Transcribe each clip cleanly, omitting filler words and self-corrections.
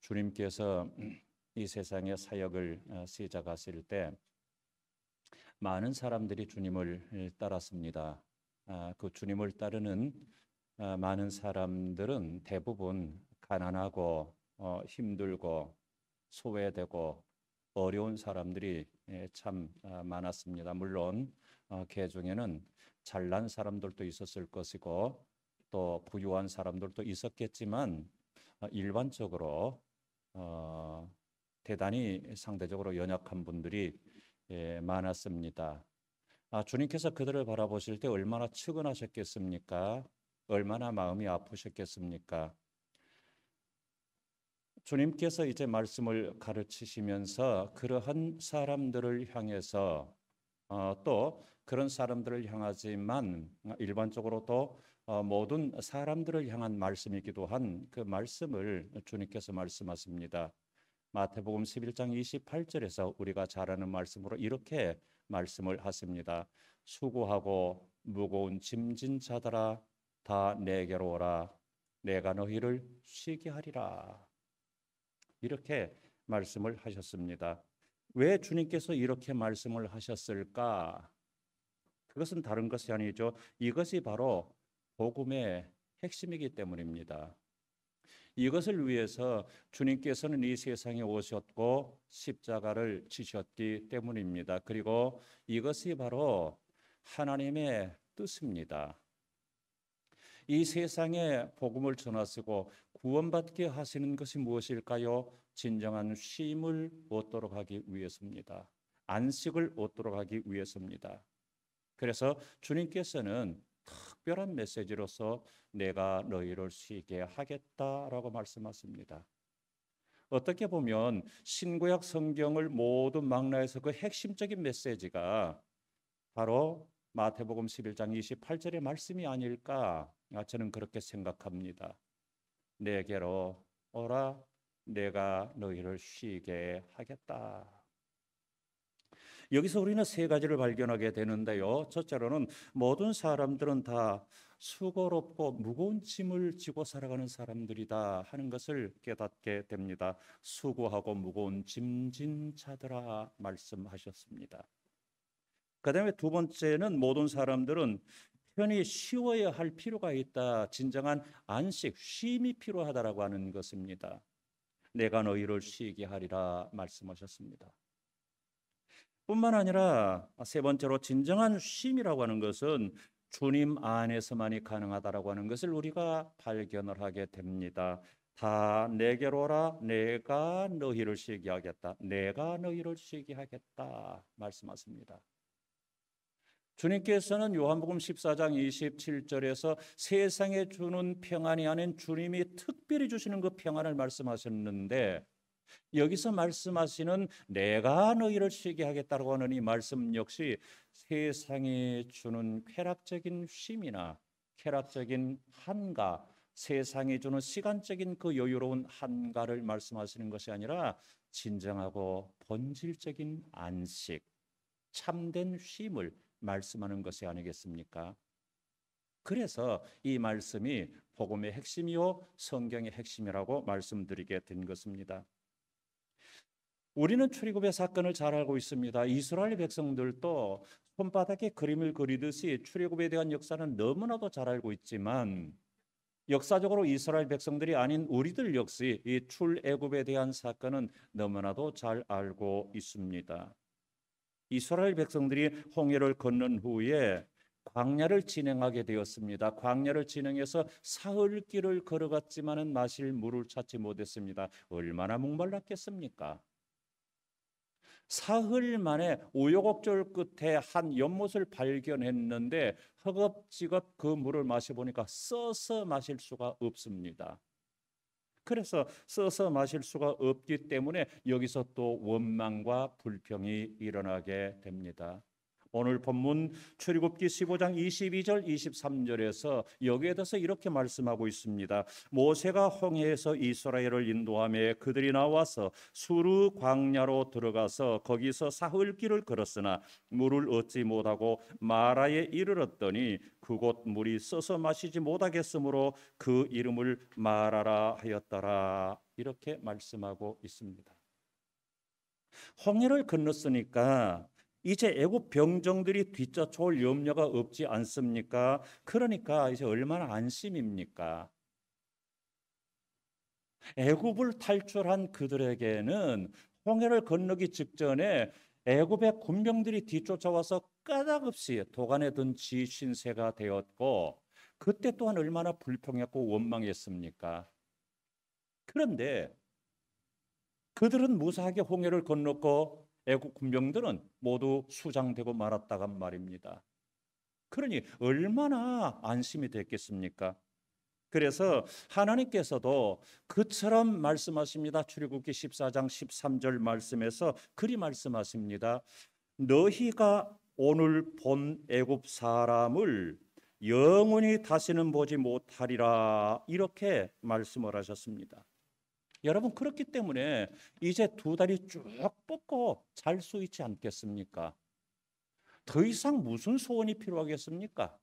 주님께서 이 세상의 사역을 시작하실 때 많은 사람들이 주님을 따랐습니다. 그 주님을 따르는 많은 사람들은 대부분 가난하고 힘들고 소외되고 어려운 사람들이 참 많았습니다. 물론 그 중에는 잘난 사람들도 있었을 것이고 또 부유한 사람들도 있었겠지만 일반적으로 대단히 상대적으로 연약한 분들이 많았습니다. 주님께서 그들을 바라보실 때 얼마나 측은하셨겠습니까? 얼마나 마음이 아프셨겠습니까? 주님께서 이제 말씀을 가르치시면서 그러한 사람들을 향해서 또 그런 사람들을 향하지만 일반적으로 또 모든 사람들을 향한 말씀이기도 한 그 말씀을 주님께서 말씀하십니다. 마태복음 11장 28절에서 우리가 잘 아는 말씀으로 이렇게 말씀을 하십니다. 수고하고 무거운 짐진 자들아 다 내게로 오라 내가 너희를 쉬게 하리라. 이렇게 말씀을 하셨습니다. 왜 주님께서 이렇게 말씀을 하셨을까? 그것은 다른 것이 아니죠. 이것이 바로 복음의 핵심이기 때문입니다. 이것을 위해서 주님께서는 이 세상에 오셨고 십자가를 지셨기 때문입니다. 그리고 이것이 바로 하나님의 뜻입니다. 이 세상에 복음을 전하시고 구원받게 하시는 것이 무엇일까요? 진정한 쉼을 얻도록 하기 위해서입니다. 안식을 얻도록 하기 위해서입니다. 그래서 주님께서는 특별한 메시지로서 내가 너희를 쉬게 하겠다라고 말씀하십니다. 어떻게 보면 신구약 성경을 모두 망라해서 그 핵심적인 메시지가 바로 마태복음 11장 28절의 말씀이 아닐까 저는 그렇게 생각합니다. 내게로 오라 내가 너희를 쉬게 하겠다. 여기서 우리는 세 가지를 발견하게 되는데요. 첫째로는 모든 사람들은 다 수고롭고 무거운 짐을 지고 살아가는 사람들이다 하는 것을 깨닫게 됩니다. 수고하고 무거운 짐진 자들아 말씀하셨습니다. 그다음에 두 번째는 모든 사람들은 편히 쉬어야 할 필요가 있다. 진정한 안식, 쉼이 필요하다라고 하는 것입니다. 내가 너희를 쉬게 하리라 말씀하셨습니다. 뿐만 아니라 세 번째로 진정한 쉼이라고 하는 것은 주님 안에서만이 가능하다라고 하는 것을 우리가 발견을 하게 됩니다. 다 내게로 오라 내가 너희를 쉬게 하겠다. 내가 너희를 쉬게 하겠다 말씀하십니다. 주님께서는 요한복음 14장 27절에서 세상에 주는 평안이 아닌 주님이 특별히 주시는 그 평안을 말씀하셨는데 여기서 말씀하시는 내가 너희를 쉬게 하겠다고 하는 이 말씀 역시 세상에 주는 쾌락적인 쉼이나 쾌락적인 한가, 세상에 주는 시간적인 그 여유로운 한가를 말씀하시는 것이 아니라 진정하고 본질적인 안식, 참된 쉼을 말씀하는 것이 아니겠습니까? 그래서 이 말씀이 복음의 핵심이요 성경의 핵심이라고 말씀드리게 된 것입니다. 우리는 출애굽의 사건을 잘 알고 있습니다. 이스라엘 백성들도 손바닥에 그림을 그리듯이 출애굽에 대한 역사는 너무나도 잘 알고 있지만 역사적으로 이스라엘 백성들이 아닌 우리들 역시 이 출애굽에 대한 사건은 너무나도 잘 알고 있습니다. 이스라엘 백성들이 홍해를 건넌 후에 광야를 진행하게 되었습니다. 광야를 진행해서 사흘 길을 걸어갔지만은 마실 물을 찾지 못했습니다. 얼마나 목말랐겠습니까? 사흘 만에 우여곡절 끝에 한 연못을 발견했는데 허겁지겁 그 물을 마셔보니까 써서 마실 수가 없습니다. 그래서 써서 마실 수가 없기 때문에 여기서 또 원망과 불평이 일어나게 됩니다. 오늘 본문 출애굽기 15장 22절 23절에서 여기에 대해서 이렇게 말씀하고 있습니다. 모세가 홍해에서 이스라엘을 인도하며 그들이 나와서 수르 광야로 들어가서 거기서 사흘 길을 걸었으나 물을 얻지 못하고 마라에 이르렀더니 그곳 물이 써서 마시지 못하겠으므로 그 이름을 마라라 하였더라. 이렇게 말씀하고 있습니다. 홍해를 건넜으니까 이제 애굽 병정들이 뒤쫓아올 염려가 없지 않습니까? 그러니까 이제 얼마나 안심입니까? 애굽을 탈출한 그들에게는 홍해를 건너기 직전에 애굽의 군병들이 뒤쫓아와서 까닭없이 도간에 든 지 신세가 되었고, 그때 또한 얼마나 불평했고 원망했습니까? 그런데 그들은 무사하게 홍해를 건넜고 애국 군병들은 모두 수장되고 말았다간 말입니다. 그러니 얼마나 안심이 됐겠습니까? 그래서 하나님께서도 그처럼 말씀하십니다. 출애굽기 14장 13절 말씀에서 그리 말씀하십니다. 너희가 오늘 본 애굽 사람을 영원히 다시는 보지 못하리라. 이렇게 말씀을 하셨습니다. 여러분, 그렇기 때문에 이제 두 다리 쭉 뻗고 잘 수 있지 않겠습니까? 더 이상 무슨 소원이 필요하겠습니까?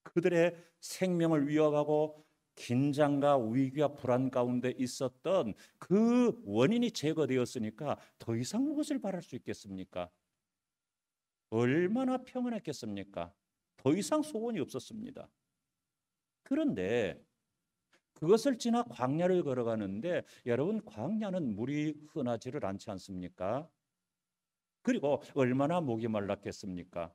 그들의 생명을 위협하고 긴장과 위기와 불안 가운데 있었던 그 원인이 제거되었으니까 더 이상 무엇을 바랄 수 있겠습니까? 얼마나 평안했겠습니까? 더 이상 소원이 없었습니다. 그런데 그것을 지나 광야를 걸어가는데 여러분, 광야는 물이 흔하지를 않지 않습니까? 그리고 얼마나 목이 말랐겠습니까?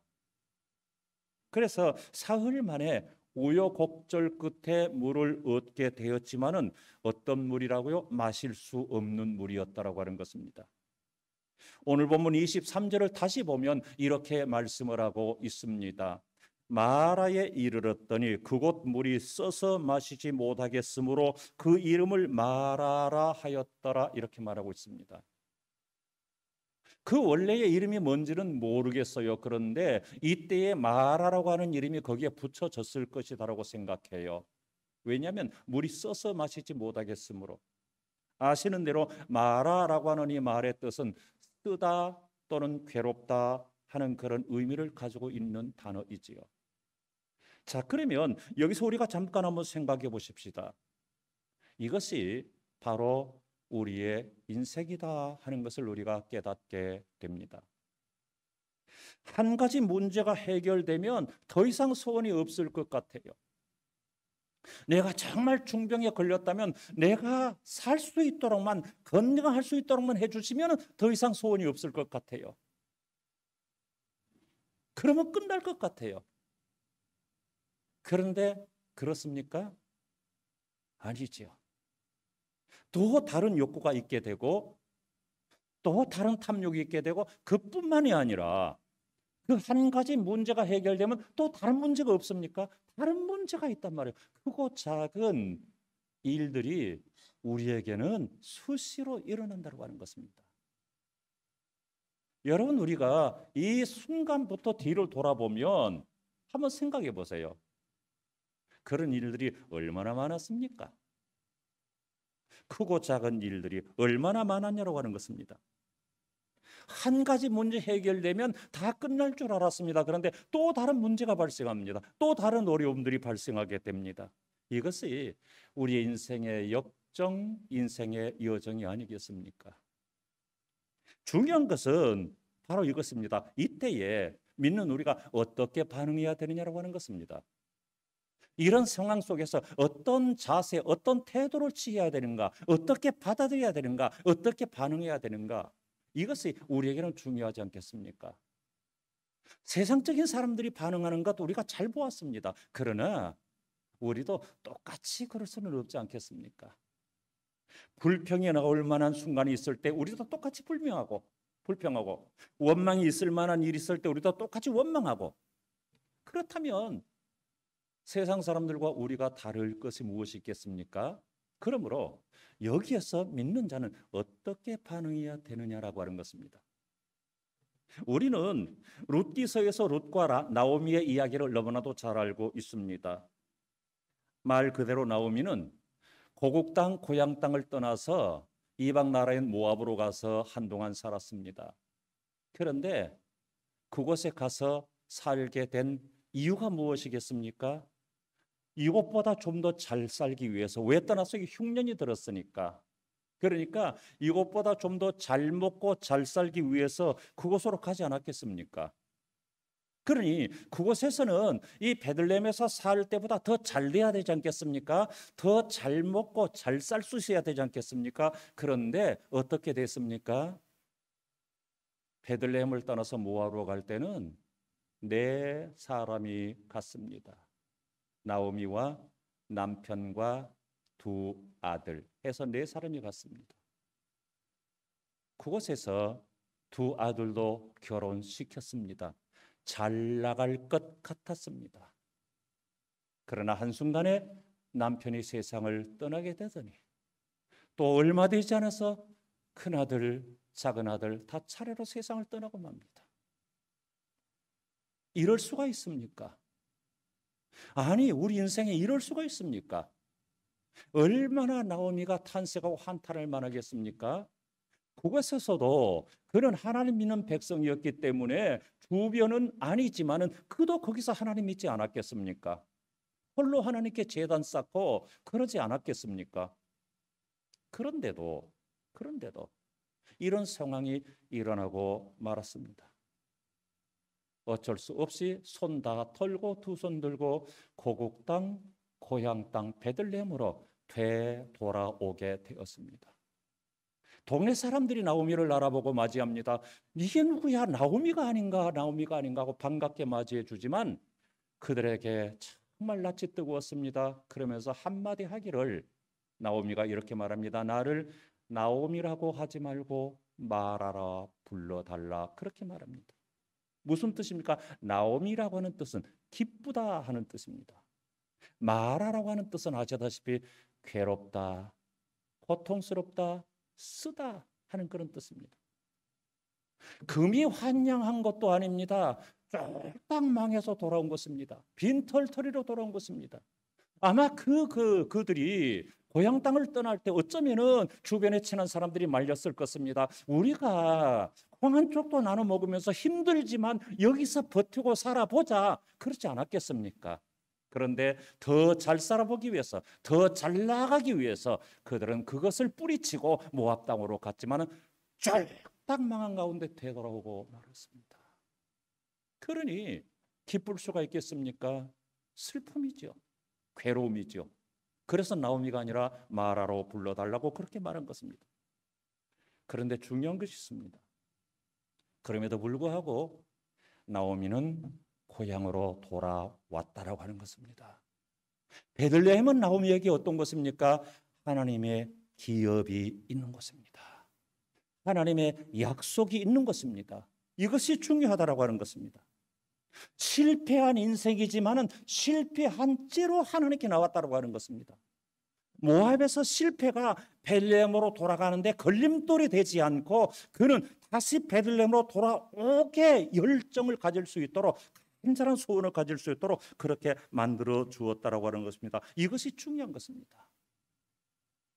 그래서 사흘 만에 우여곡절 끝에 물을 얻게 되었지만은 어떤 물이라고요? 마실 수 없는 물이었다라고 하는 것입니다. 오늘 본문 23절을 다시 보면 이렇게 말씀을 하고 있습니다. 마라에 이르렀더니 그곳 물이 써서 마시지 못하겠으므로 그 이름을 마라라 하였더라. 이렇게 말하고 있습니다. 그 원래의 이름이 뭔지는 모르겠어요. 그런데 이때의 마라라고 하는 이름이 거기에 붙여졌을 것이다라고 생각해요. 왜냐하면 물이 써서 마시지 못하겠으므로. 아시는 대로 마라라고 하는 이 말의 뜻은 쓰다 또는 괴롭다 하는 그런 의미를 가지고 있는 단어이지요. 자, 그러면 여기서 우리가 잠깐 한번 생각해 보십시다. 이것이 바로 우리의 인생이다 하는 것을 우리가 깨닫게 됩니다. 한 가지 문제가 해결되면 더 이상 소원이 없을 것 같아요. 내가 정말 중병에 걸렸다면 내가 살 수 있도록만, 건강할 수 있도록만 해주시면 더 이상 소원이 없을 것 같아요. 그러면 끝날 것 같아요. 그런데 그렇습니까? 아니지요. 또 다른 욕구가 있게 되고 또 다른 탐욕이 있게 되고, 그뿐만이 아니라 그 한 가지 문제가 해결되면 또 다른 문제가 없습니까? 다른 문제가 있단 말이에요. 크고 작은 일들이 우리에게는 수시로 일어난다고 하는 것입니다. 여러분, 우리가 이 순간부터 뒤를 돌아보면 한번 생각해 보세요. 그런 일들이 얼마나 많았습니까? 크고 작은 일들이 얼마나 많았냐고 하는 것입니다. 한 가지 문제 해결되면 다 끝날 줄 알았습니다. 그런데 또 다른 문제가 발생합니다. 또 다른 어려움들이 발생하게 됩니다. 이것이 우리의 인생의 역정, 인생의 여정이 아니겠습니까? 중요한 것은 바로 이것입니다. 이때에 믿는 우리가 어떻게 반응해야 되느냐라고 하는 것입니다. 이런 상황 속에서 어떤 자세, 어떤 태도를 취해야 되는가, 어떻게 받아들여야 되는가, 어떻게 반응해야 되는가, 이것이 우리에게는 중요하지 않겠습니까? 세상적인 사람들이 반응하는 것 우리가 잘 보았습니다. 그러나 우리도 똑같이 그럴 수는 없지 않겠습니까? 불평이 나올 만한 순간이 있을 때 우리도 똑같이 불평하고 원망이 있을 만한 일이 있을 때 우리도 똑같이 원망하고, 그렇다면 세상 사람들과 우리가 다를 것이 무엇이 있겠습니까? 그러므로 여기에서 믿는 자는 어떻게 반응해야 되느냐라고 하는 것입니다. 우리는 룻기서에서 룻과 나오미의 이야기를 너무나도 잘 알고 있습니다. 말 그대로 나오미는 고국 땅 고향 땅을 떠나서 이방 나라인 모압으로 가서 한동안 살았습니다. 그런데 그곳에 가서 살게 된 이유가 무엇이겠습니까? 이곳보다 좀 더 잘 살기 위해서. 왜 떠나서 흉년이 들었으니까. 그러니까 이곳보다 좀 더 잘 먹고 잘 살기 위해서 그곳으로 가지 않았겠습니까? 그러니 그곳에서는 이 베들레헴에서 살 때보다 더 잘 돼야 되지 않겠습니까? 더 잘 먹고 잘 살 수 있어야 되지 않겠습니까? 그런데 어떻게 됐습니까? 베들레헴을 떠나서 모압으로 갈 때는 네 사람이 갔습니다. 나오미와 남편과 두 아들 해서 네 사람이 갔습니다. 그곳에서 두 아들도 결혼시켰습니다. 잘 나갈 것 같았습니다. 그러나 한순간에 남편이 세상을 떠나게 되더니 또 얼마 되지 않아서 큰아들, 작은아들 다 차례로 세상을 떠나고 맙니다. 이럴 수가 있습니까? 아니, 우리 인생에 이럴 수가 있습니까? 얼마나 나오미가 탄식하고 한탄을 만하겠습니까? 그곳에서도 그는 하나님 믿는 백성이었기 때문에 주변은 아니지만은 그도 거기서 하나님 믿지 않았겠습니까? 홀로 하나님께 제단 쌓고 그러지 않았겠습니까? 그런데도 이런 상황이 일어나고 말았습니다. 어쩔 수 없이 손 다 털고 두 손 들고 고국 땅 고향 땅 베들레헴으로 되돌아오게 되었습니다. 동네 사람들이 나오미를 알아보고 맞이합니다. 이게 누구야? 나오미가 아닌가? 나오미가 아닌가 하고 반갑게 맞이해 주지만 그들에게 정말 낯이 뜨거웠습니다. 그러면서 한마디 하기를 나오미가 이렇게 말합니다. 나를 나오미라고 하지 말고 마라라 불러달라. 그렇게 말합니다. 무슨 뜻입니까? 나오미라고 하는 뜻은 기쁘다 하는 뜻입니다. 마라라고 하는 뜻은 아시다시피 괴롭다, 고통스럽다, 쓰다 하는 그런 뜻입니다. 금이 환영한 것도 아닙니다. 쫄딱 망해서 돌아온 것입니다. 빈털터리로 돌아온 것입니다. 아마 그들이 고향 땅을 떠날 때 어쩌면은 주변에 친한 사람들이 말렸을 것입니다. 우리가 콩 한 쪽도 나눠 먹으면서 힘들지만 여기서 버티고 살아보자. 그렇지 않았겠습니까? 그런데 더 잘 살아보기 위해서, 더 잘 나가기 위해서 그들은 그것을 뿌리치고 모압 땅으로 갔지만은 쫄딱 망한 가운데 되돌아오고 말았습니다. 그러니 기쁠 수가 있겠습니까? 슬픔이죠. 괴로움이죠. 그래서 나오미가 아니라 마라로 불러달라고 그렇게 말한 것입니다. 그런데 중요한 것이 있습니다. 그럼에도 불구하고 나오미는 고향으로 돌아왔다라고 하는 것입니다. 베들레헴은 나오미에게 어떤 것입니까? 하나님의 기업이 있는 것입니다. 하나님의 약속이 있는 것입니다. 이것이 중요하다라고 하는 것입니다. 실패한 인생이지만은 실패한 채로 하나님께 나왔다고 하는 것입니다. 모압에서 실패가 베들레헴으로 돌아가는데 걸림돌이 되지 않고 그는 다시 베들레헴으로 돌아오게 열정을 가질 수 있도록 간절한 소원을 가질 수 있도록 그렇게 만들어 주었다라고 하는 것입니다. 이것이 중요한 것입니다.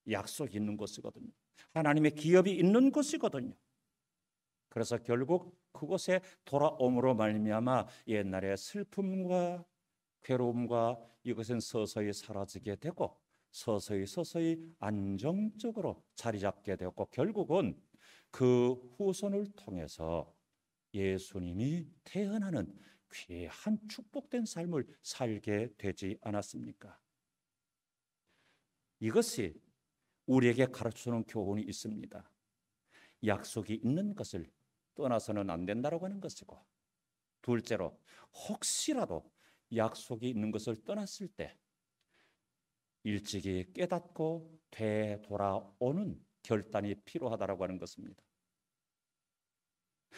약속이 있는 것이거든요. 하나님의 기업이 있는 것이거든요. 그래서 결국 그곳에 돌아옴으로 말미암아 옛날의 슬픔과 괴로움과 이것은 서서히 사라지게 되고 서서히 안정적으로 자리 잡게 되었고 결국은 그 후손을 통해서 예수님이 태어나는 귀한 축복된 삶을 살게 되지 않았습니까? 이것이 우리에게 가르쳐주는 교훈이 있습니다. 약속이 있는 것을 떠나서는 안 된다고 하는 것이고, 둘째로 혹시라도 약속이 있는 것을 떠났을 때 일찍이 깨닫고 되돌아오는 결단이 필요하다고 하는 것입니다.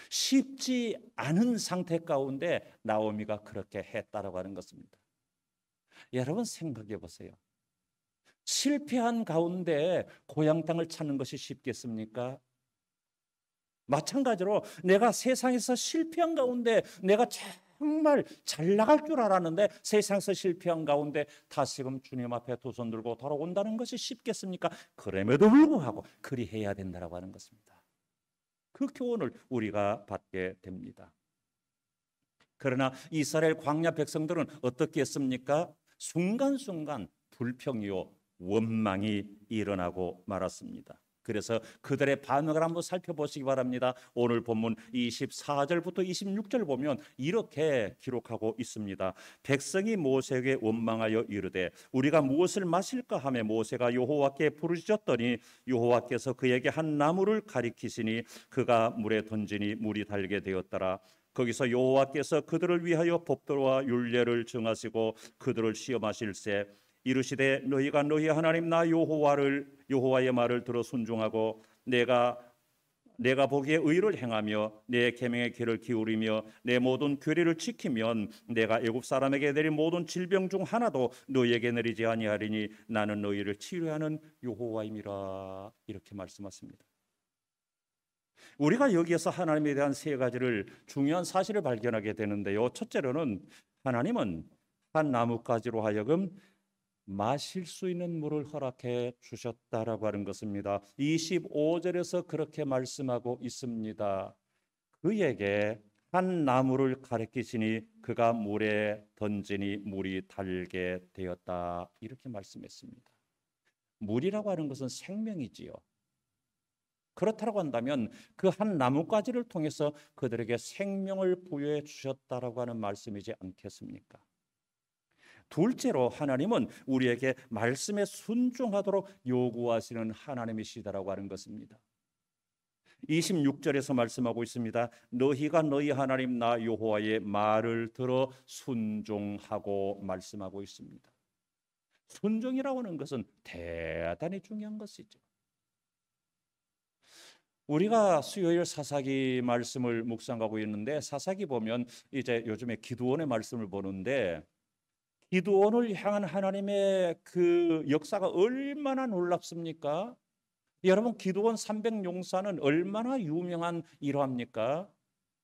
쉽지 않은 상태 가운데 나오미가 그렇게 했다라고 하는 것입니다. 여러분 생각해 보세요. 실패한 가운데 고향 땅을 찾는 것이 쉽겠습니까? 마찬가지로 내가 세상에서 실패한 가운데 내가 정말 잘 나갈 줄 알았는데 세상에서 실패한 가운데 다시금 주님 앞에 두 손 들고 돌아온다는 것이 쉽겠습니까? 그럼에도 불구하고 그리 해야 된다라고 하는 것입니다. 그 교훈을 우리가 받게 됩니다. 그러나 이스라엘 광야 백성들은 어떻게 했습니까? 순간순간 불평이요 원망이 일어나고 말았습니다. 그래서 그들의 반응을 한번 살펴보시기 바랍니다. 오늘 본문 24절부터 26절 보면 이렇게 기록하고 있습니다. 백성이 모세에게 원망하여 이르되 우리가 무엇을 마실까 하며 모세가 여호와께 부르짖었더니 여호와께서 그에게 한 나무를 가리키시니 그가 물에 던지니 물이 달게 되었더라. 거기서 여호와께서 그들을 위하여 법도와 율례를 정하시고 그들을 시험하실세 이르시되 너희가 너희 하나님 나 여호와의 말을 들어 순종하고 내가 보기에 의를 행하며 내 계명의 귀를 기울이며 내 모든 규례를 지키면 내가 애굽 사람에게 내린 모든 질병 중 하나도 너희에게 내리지 아니하리니 나는 너희를 치료하는 여호와임이라. 이렇게 말씀하십니다. 우리가 여기에서 하나님에 대한 세 가지를 중요한 사실을 발견하게 되는데요. 첫째로는 하나님은 한 나뭇가지로 하여금 마실 수 있는 물을 허락해 주셨다라고 하는 것입니다. 25절에서 그렇게 말씀하고 있습니다. 그에게 한 나무를 가리키시니 그가 물에 던지니 물이 달게 되었다. 이렇게 말씀했습니다. 물이라고 하는 것은 생명이지요. 그렇다고 한다면 그 한 나뭇가지를 통해서 그들에게 생명을 부여해 주셨다라고 하는 말씀이지 않겠습니까? 둘째로 하나님은 우리에게 말씀에 순종하도록 요구하시는 하나님이시다라고 하는 것입니다. 26절에서 말씀하고 있습니다. 너희가 너희 하나님 나 여호와의 말을 들어 순종하고 말씀하고 있습니다. 순종이라고 하는 것은 대단히 중요한 것이죠. 우리가 수요일 사사기 말씀을 묵상하고 있는데 사사기 보면 이제 요즘에 기드온의 말씀을 보는데 기드온을 향한 하나님의 그 역사가 얼마나 놀랍습니까? 여러분 기드온 300용사는 얼마나 유명한 일화입니까?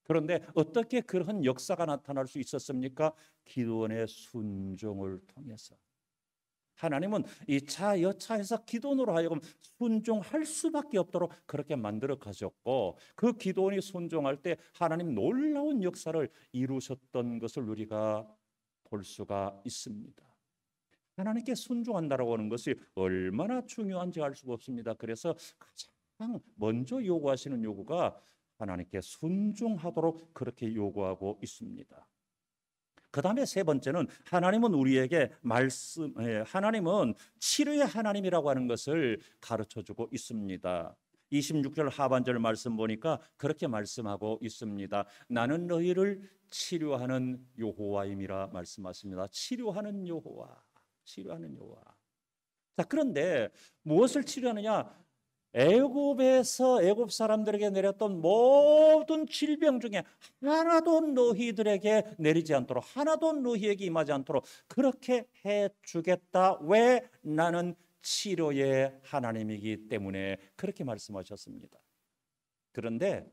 그런데 어떻게 그런 역사가 나타날 수 있었습니까? 기드온의 순종을 통해서. 하나님은 이 차 여차해서 기드온으로 하여금 순종할 수밖에 없도록 그렇게 만들어 가셨고 그 기드온이 순종할 때 하나님 놀라운 역사를 이루셨던 것을 우리가 볼 수가 있습니다. 하나님께 순종한다라고 하는 것이 얼마나 중요한지 알 수가 없습니다. 그래서 가장 먼저 요구하시는 요구가 하나님께 순종하도록 그렇게 요구하고 있습니다. 그 다음에 세 번째는 하나님은 우리에게 하나님은 치료의 하나님이라고 하는 것을 가르쳐주고 있습니다. 26절 하반절 말씀 보니까 그렇게 말씀하고 있습니다. 나는 너희를 치료하는 여호와임이라 말씀하십니다. 치료하는 여호와, 치료하는 여호와. 자, 그런데 무엇을 치료하느냐? 애굽에서 애굽 사람들에게 내렸던 모든 질병 중에 하나도 너희들에게 내리지 않도록 하나도 너희에게 임하지 않도록 그렇게 해주겠다. 왜? 나는 치료의 하나님이기 때문에 그렇게 말씀하셨습니다. 그런데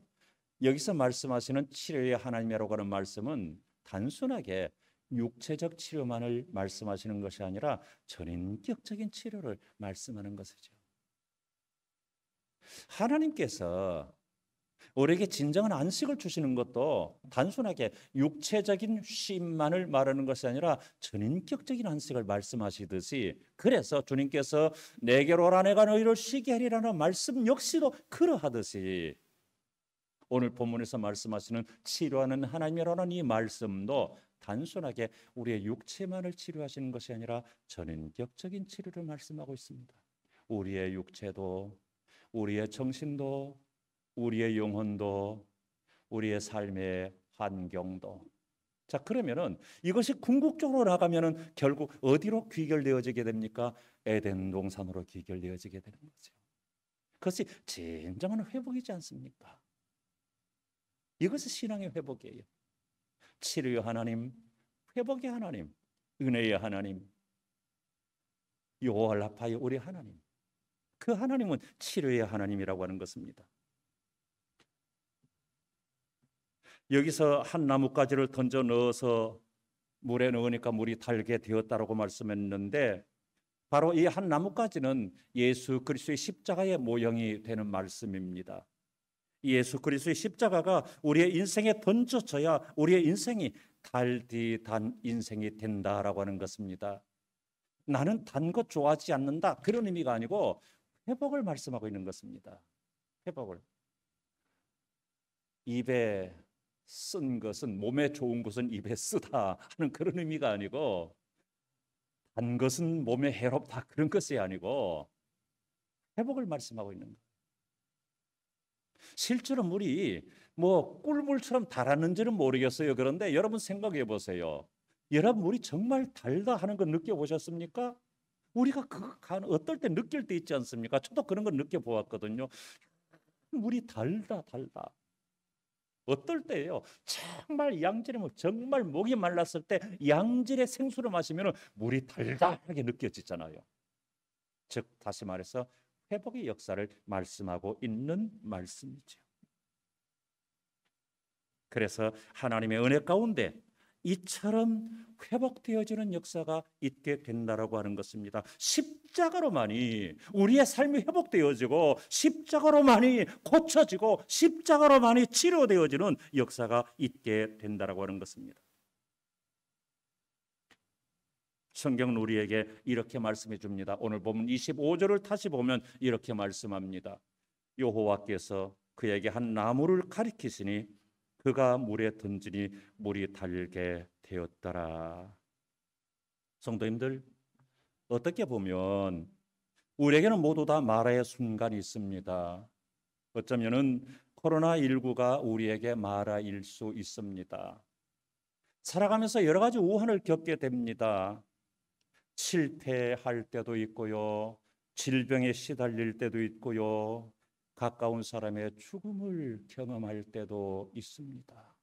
여기서 말씀하시는 치료의 하나님이라고 하는 말씀은 단순하게 육체적 치료만을 말씀하시는 것이 아니라 전인격적인 치료를 말씀하는 것이죠. 하나님께서 우리에게 진정한 안식을 주시는 것도 단순하게 육체적인 쉼만을 말하는 것이 아니라 전인격적인 안식을 말씀하시듯이 그래서 주님께서 내게로 오라 내가 너희를 쉬게 하리라는 말씀 역시도 그러하듯이 오늘 본문에서 말씀하시는 치료하는 하나님이라는 이 말씀도 단순하게 우리의 육체만을 치료하시는 것이 아니라 전인격적인 치료를 말씀하고 있습니다. 우리의 육체도 우리의 정신도 우리의 영혼도 우리의 삶의 환경도. 자, 그러면은 이것이 궁극적으로 나가면은 결국 어디로 귀결되어지게 됩니까? 에덴 동산으로 귀결되어지게 되는 거죠. 그것이 진정한 회복이지 않습니까? 이것이 신앙의 회복이에요. 치료의 하나님, 회복의 하나님, 은혜의 하나님, 여호와 라파의 우리 하나님. 그 하나님은 치료의 하나님이라고 하는 것입니다. 여기서 한 나뭇가지를 던져 넣어서 물에 넣으니까 물이 달게 되었다라고 말씀했는데, 바로 이 한 나뭇가지는 예수 그리스도의 십자가의 모형이 되는 말씀입니다. 예수 그리스도의 십자가가 우리의 인생에 던져져야 우리의 인생이 달디 단 인생이 된다라고 하는 것입니다. 나는 단 것 좋아하지 않는다, 그런 의미가 아니고 회복을 말씀하고 있는 것입니다. 회복을. 입에 쓴 것은, 몸에 좋은 것은 입에 쓰다 하는 그런 의미가 아니고, 단 것은 몸에 해롭다 그런 것이 아니고 회복을 말씀하고 있는 거예요. 실제로 물이 뭐 꿀물처럼 달았는지는 모르겠어요. 그런데 여러분 생각해 보세요. 여러분, 물이 정말 달다 하는 거 느껴보셨습니까? 우리가 어떨 때 느낄 때 있지 않습니까? 저도 그런 걸 느껴보았거든요. 물이 달다. 어떨 때예요? 정말 양질의 물, 정말 목이 말랐을 때 양질의 생수를 마시면 물이 달달하게 느껴지잖아요. 즉 다시 말해서 회복의 역사를 말씀하고 있는 말씀이죠. 그래서 하나님의 은혜 가운데 이처럼 회복되어지는 역사가 있게 된다라고 하는 것입니다. 십자가로만이 우리의 삶이 회복되어지고, 십자가로만이 고쳐지고, 십자가로만이 치료되어지는 역사가 있게 된다라고 하는 것입니다. 성경은 우리에게 이렇게 말씀해 줍니다. 오늘 보면 25절을 다시 보면 이렇게 말씀합니다. 여호와께서 그에게 한 나무를 가리키시니 그가 물에 던지니 물이 달게 되었더라. 성도님들, 어떻게 보면 우리에게는 모두 다 마라의 순간이 있습니다. 어쩌면은 코로나19가 우리에게 마라일 수 있습니다. 살아가면서 여러 가지 우환을 겪게 됩니다. 실패할 때도 있고요, 질병에 시달릴 때도 있고요, 가까운 사람의 죽음을 경험할 때도 있습니다.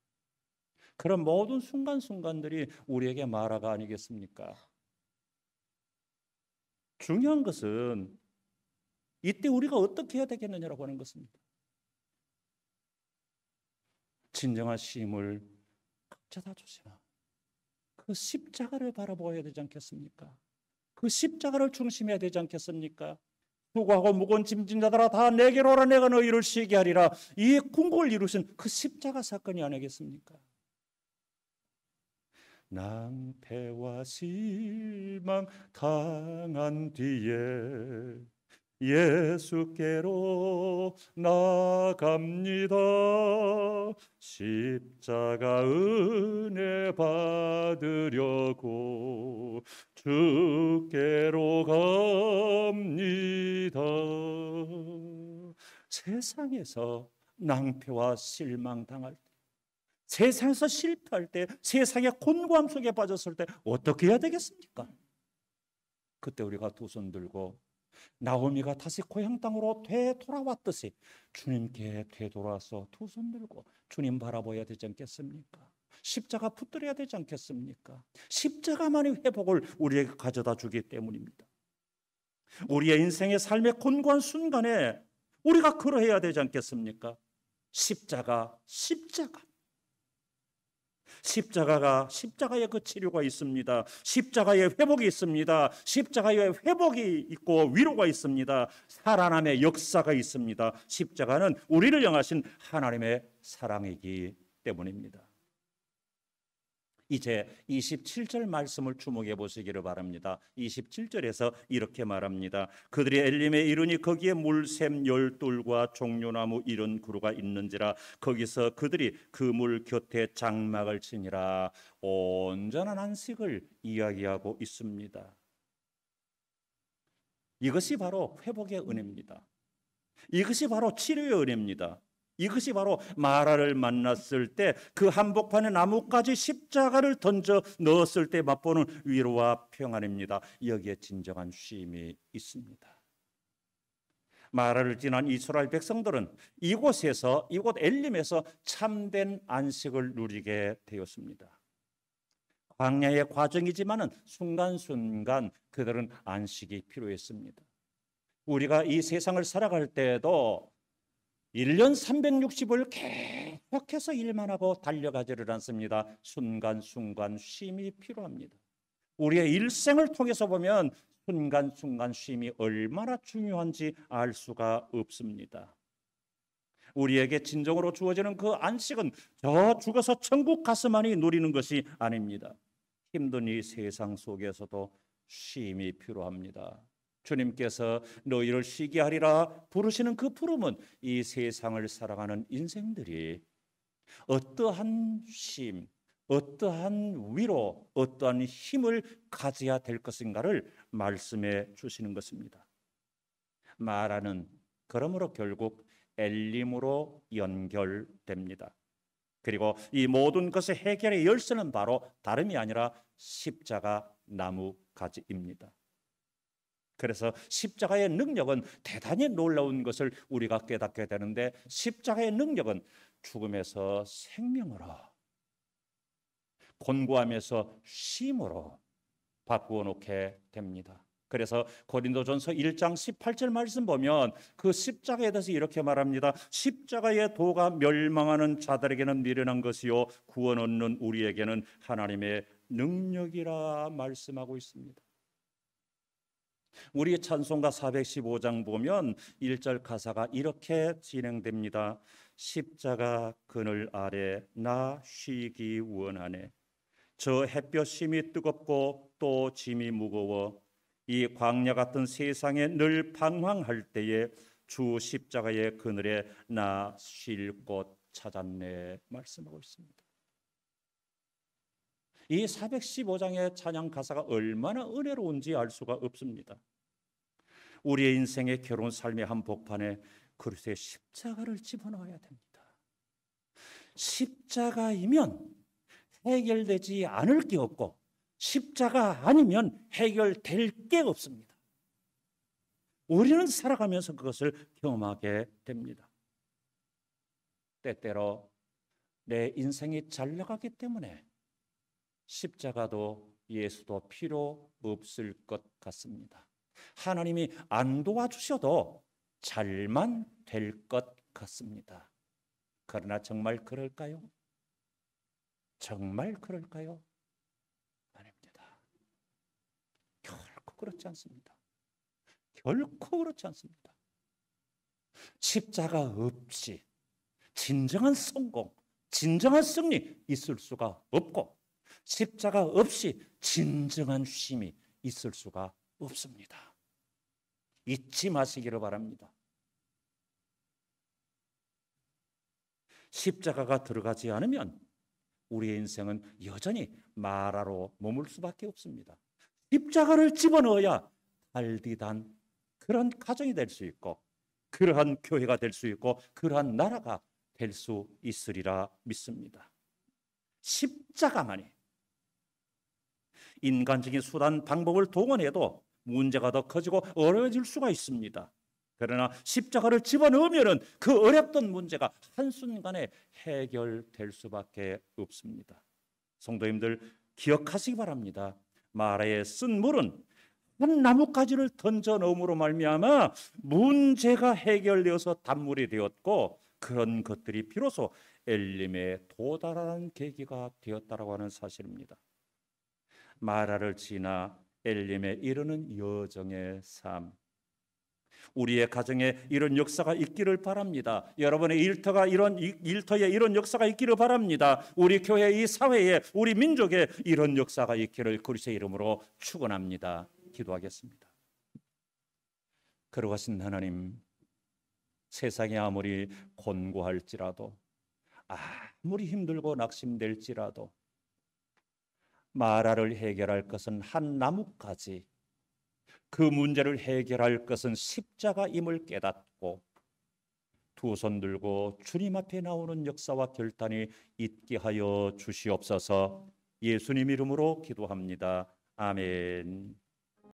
그런 모든 순간순간들이 우리에게 마라가 아니겠습니까? 중요한 것은 이때 우리가 어떻게 해야 되겠느냐라고 하는 것입니다. 진정한 쉼을 가져다 주시나, 그 십자가를 바라보아야 되지 않겠습니까? 그 십자가를 중심해야 되지 않겠습니까? 수고하고 무거운 짐진 자들아 다 내게로 오라, 내가 너희를 쉬게 하리라. 이 궁극을 이루신 그 십자가 사건이 아니겠습니까? 낭패와 실망 당한 뒤에 예수께로 나갑니다. 십자가 은혜 받으려고 주께로 갑니다. 세상에서 낭패와 실망 당할 때, 세상에서 실패할 때, 세상의 곤고함 속에 빠졌을 때 어떻게 해야 되겠습니까? 그때 우리가 두 손 들고 나오미가 다시 고향 땅으로 되돌아왔듯이 주님께 되돌아서 두 손 들고 주님 바라봐야 되지 않겠습니까? 십자가 붙들어야 되지 않겠습니까? 십자가만이 회복을 우리에게 가져다 주기 때문입니다. 우리의 인생의 삶의 곤고한 순간에 우리가 그러해야 되지 않겠습니까? 십자가에 그 치료가 있습니다. 십자가에 회복이 있습니다. 십자가에 회복이 있고 위로가 있습니다. 살아남의 역사가 있습니다. 십자가는 우리를 향하신 하나님의 사랑이기 때문입니다. 이제 27절 말씀을 주목해 보시기를 바랍니다. 27절에서 이렇게 말합니다. 그들이 엘림에 이르니 거기에 물샘 열둘과 종려나무 이른 그루가 있는지라. 거기서 그들이 그 물 곁에 장막을 치니라. 온전한 안식을 이야기하고 있습니다. 이것이 바로 회복의 은혜입니다. 이것이 바로 치료의 은혜입니다. 이것이 바로 마라를 만났을 때 그 한복판에 나뭇가지 십자가를 던져 넣었을 때 맛보는 위로와 평안입니다. 여기에 진정한 쉼이 있습니다. 마라를 지난 이스라엘 백성들은 이곳 엘림에서 참된 안식을 누리게 되었습니다. 광야의 과정이지만은 순간순간 그들은 안식이 필요했습니다. 우리가 이 세상을 살아갈 때에도 1년 360을 계속 계속해서 일만 하고 달려가지를 않습니다. 순간순간 쉼이 필요합니다. 우리의 일생을 통해서 보면 순간순간 쉼이 얼마나 중요한지 알 수가 없습니다. 우리에게 진정으로 주어지는 그 안식은 저 죽어서 천국 가서만이 누리는 것이 아닙니다. 힘든 이 세상 속에서도 쉼이 필요합니다. 주님께서 너희를 쉬게 하리라 부르시는 그 부름은 이 세상을 살아가는 인생들이 어떠한 쉼, 어떠한 위로, 어떠한 힘을 가져야 될 것인가를 말씀해 주시는 것입니다. 마라는 그러므로 결국 엘림으로 연결됩니다. 그리고 이 모든 것의 해결의 열쇠는 바로 다름이 아니라 십자가 나무 가지입니다. 그래서 십자가의 능력은 대단히 놀라운 것을 우리가 깨닫게 되는데, 십자가의 능력은 죽음에서 생명으로, 곤고함에서 쉼으로 바꾸어 놓게 됩니다. 그래서 고린도전서 1장 18절 말씀 보면 그 십자가에 대해서 이렇게 말합니다. 십자가의 도가 멸망하는 자들에게는 미련한 것이요 구원 얻는 우리에게는 하나님의 능력이라 말씀하고 있습니다. 우리 찬송가 415장 보면 1절 가사가 이렇게 진행됩니다. 십자가 그늘 아래 나 쉬기 원하네. 저 햇볕 심이 뜨겁고 또 짐이 무거워 이 광야 같은 세상에 늘 방황할 때에 주 십자가의 그늘에 나 쉴 곳 찾았네 말씀하고 있습니다. 이 415장의 찬양 가사가 얼마나 은혜로운지 알 수가 없습니다. 우리의 인생의 결혼 삶의 한복판에 그리스도의 십자가를 집어넣어야 됩니다. 십자가이면 해결되지 않을 게 없고 십자가 아니면 해결될 게 없습니다. 우리는 살아가면서 그것을 경험하게 됩니다. 때때로 내 인생이 잘 나가기 때문에 십자가도 예수도 필요 없을 것 같습니다. 하나님이 안 도와주셔도 잘만 될 것 같습니다. 그러나 정말 그럴까요? 정말 그럴까요? 아닙니다. 결코 그렇지 않습니다. 결코 그렇지 않습니다. 십자가 없이 진정한 성공, 진정한 승리 있을 수가 없고 십자가 없이 진정한 쉼이 있을 수가 없습니다. 잊지 마시기를 바랍니다. 십자가가 들어가지 않으면 우리의 인생은 여전히 마라로 머물 수밖에 없습니다. 십자가를 집어넣어야 달디단 그런 가정이 될 수 있고 그러한 교회가 될 수 있고 그러한 나라가 될 수 있으리라 믿습니다. 십자가만이 인간적인 수단 방법을 동원해도 문제가 더 커지고 어려워질 수가 있습니다. 그러나 십자가를 집어넣으면 그 어렵던 문제가 한순간에 해결될 수밖에 없습니다. 성도님들 기억하시기 바랍니다. 마라에 쓴 물은 한 나뭇가지를 던져 넣음으로 말미암아 문제가 해결되어서 단물이 되었고 그런 것들이 비로소 엘림에 도달하는 계기가 되었다라고 하는 사실입니다. 마라를 지나 엘림에 이르는 여정의 삶, 우리의 가정에 이런 역사가 있기를 바랍니다. 여러분의 일터에 이런 역사가 있기를 바랍니다. 우리 교회, 이 사회에, 우리 민족에 이런 역사가 있기를 그리스도의 이름으로 축원합니다. 기도하겠습니다. 거룩하신 하나님, 세상이 아무리 곤고할지라도 아무리 힘들고 낙심될지라도 마라를 해결할 것은 한 나뭇가지, 그 문제를 해결할 것은 십자가임을 깨닫고 두 손 들고 주님 앞에 나오는 역사와 결단이 있게 하여 주시옵소서. 예수님 이름으로 기도합니다. 아멘.